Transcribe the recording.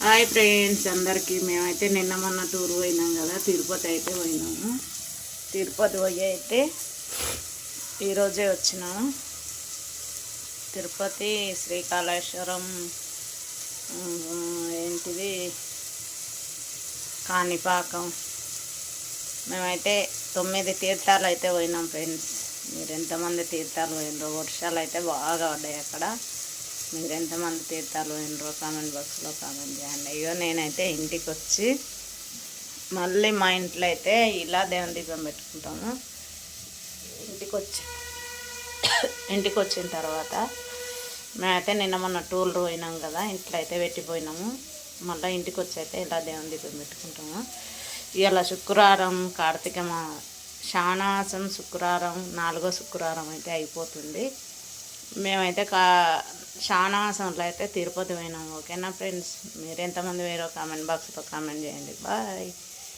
Hi friends అందరికీ. మేమైతే నిన్న మొన్న టూర్ పోయినాం కదా, తిరుపతి అయితే పోయినాము. తిరుపతి పోయి అయితే ఈరోజే వచ్చినాము. తిరుపతి, శ్రీకాళేశ్వరం, ఏంటిది కాణిపాకం, మేమైతే 9 తీర్థాలు అయితే పోయినాం ఫ్రెండ్స్. మీరు ఎంతమంది తీర్థాలు పోయినరో, వర్షాలు అయితే బాగా పడ్డాయి అక్కడ. మీరు ఎంతమంది తీర్థాలు పోయినరో కామెంట్ బాక్స్లో కామెంట్ చేయండి. అయ్యో నేనైతే ఇంటికి వచ్చి మళ్ళీ మా ఇంట్లో అయితే ఇలా దేవుని దీపం పెట్టుకుంటాము. ఇంటికి వచ్చిన తర్వాత మేమైతే నిన్న మొన్న టూర్లు పోయినాం కదా, ఇంట్లో అయితే పెట్టిపోయినాము. మళ్ళీ ఇంటికి వచ్చి అయితే ఇలా దేవుని దీపం పెట్టుకుంటాము. ఇవాళ శుక్రవారం, కార్తీక శానాసం శుక్రవారం, 4వ శుక్రవారం అయితే అయిపోతుంది. మేమైతే శానాసంలో అయితే తిరుపతి పోయినాము. ఓకేనా ఫ్రెండ్స్, మీరు ఎంతమంది వేరో కామెంట్ బాక్స్లో కామెంట్ చేయండి. బాయ్.